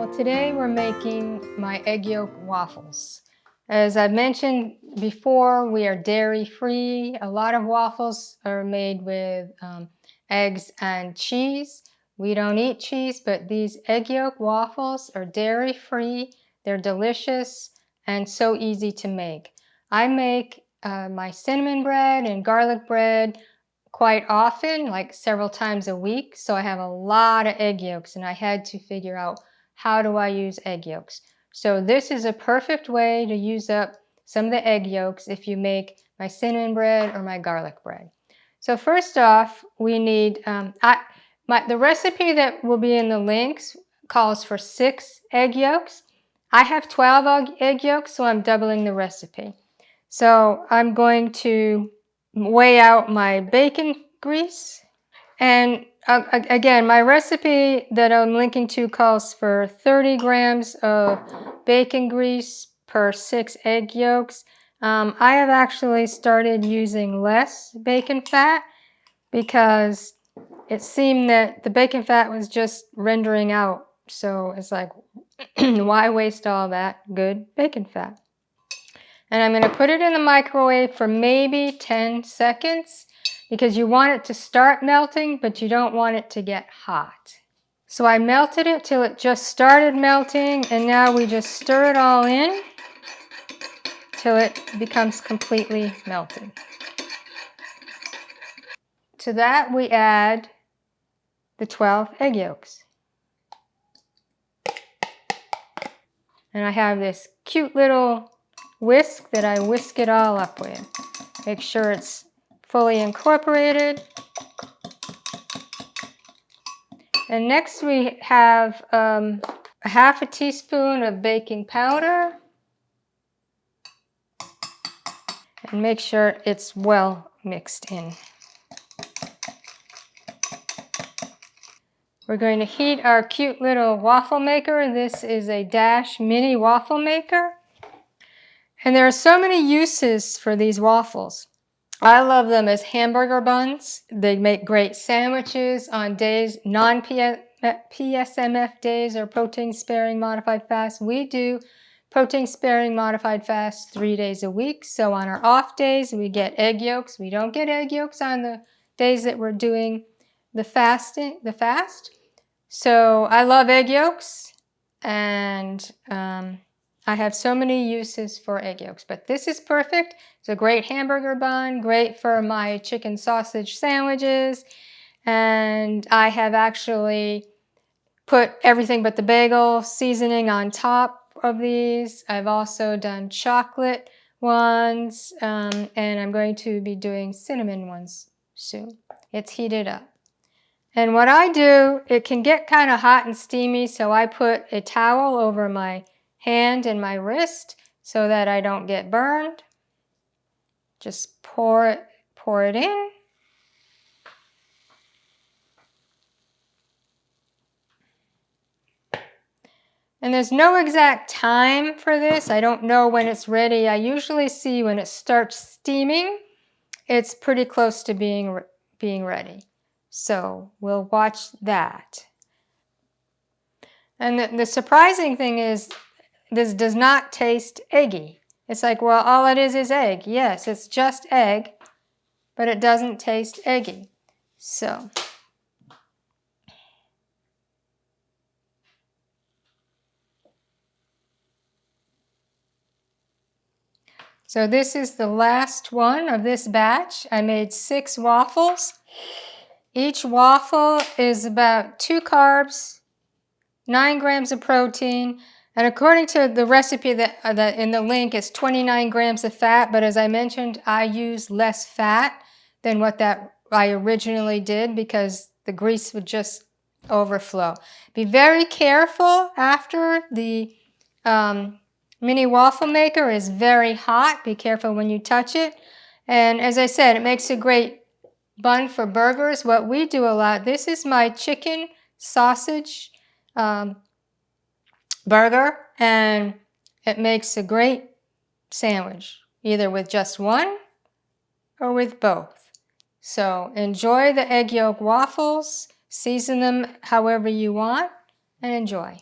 Well, today we're making my egg yolk waffles. As I've mentioned before, we are dairy-free. A lot of waffles are made with eggs and cheese. We don't eat cheese, but these egg yolk waffles are dairy-free. They're delicious and so easy to make. I make my cinnamon bread and garlic bread quite often, like several times a week. So I have a lot of egg yolks, and I had to figure out, how do I use egg yolks? So this is a perfect way to use up some of the egg yolks if you make my cinnamon bread or my garlic bread. So first off, we need, the recipe that will be in the links calls for 6 egg yolks. I have 12 egg yolks, so I'm doubling the recipe. So I'm going to weigh out my bacon grease. And again, my recipe that I'm linking to calls for 30 grams of bacon grease per 6 egg yolks. I have actually started using less bacon fat because it seemed that the bacon fat was just rendering out. So it's like, why waste all that good bacon fat? And I'm going to put it in the microwave for maybe 10 seconds because you want it to start melting, but you don't want it to get hot. So I melted it till it just started melting, and now we just stir it all in till it becomes completely melted. To that we add the 12 egg yolks. And I have this cute little whisk that I whisk it all up with. Make sure it's fully incorporated. And next we have a half a teaspoon of baking powder. And make sure it's well mixed in. We're going to heat our cute little waffle maker. This is a Dash mini waffle maker. And there are so many uses for these waffles. I love them as hamburger buns. They make great sandwiches on days, non-PSMF days or protein-sparing modified fast. We do protein-sparing modified fast 3 days a week. So on our off days, we get egg yolks. We don't get egg yolks on the days that we're doing the fast. So I love egg yolks, and I have so many uses for egg yolks, but this is perfect. It's a great hamburger bun, great for my chicken sausage sandwiches, and I have actually put everything but the bagel seasoning on top of these. I've also done chocolate ones, and I'm going to be doing cinnamon ones soon. It's heated up. And what I do, it can get kind of hot and steamy, so I put a towel over my hand and my wrist so that I don't get burned. Just pour it in. And there's no exact time for this. I don't know when it's ready. I usually see when it starts steaming, it's pretty close to being ready. So we'll watch that. And the surprising thing is, this does not taste eggy. It's like, well, all it is egg. Yes, it's just egg, but it doesn't taste eggy. So this is the last one of this batch. I made 6 waffles. Each waffle is about 2 carbs, 9 grams of protein, and according to the recipe that in the link, it's 29 grams of fat, but as I mentioned, I use less fat than what I originally did because the grease would just overflow. Be very careful after the mini waffle maker is very hot. Be careful when you touch it. And as I said, it makes a great bun for burgers. What we do a lot, this is my chicken sausage burger, and it makes a great sandwich, either with just one or with both. So enjoy the egg yolk waffles, season them however you want, and enjoy.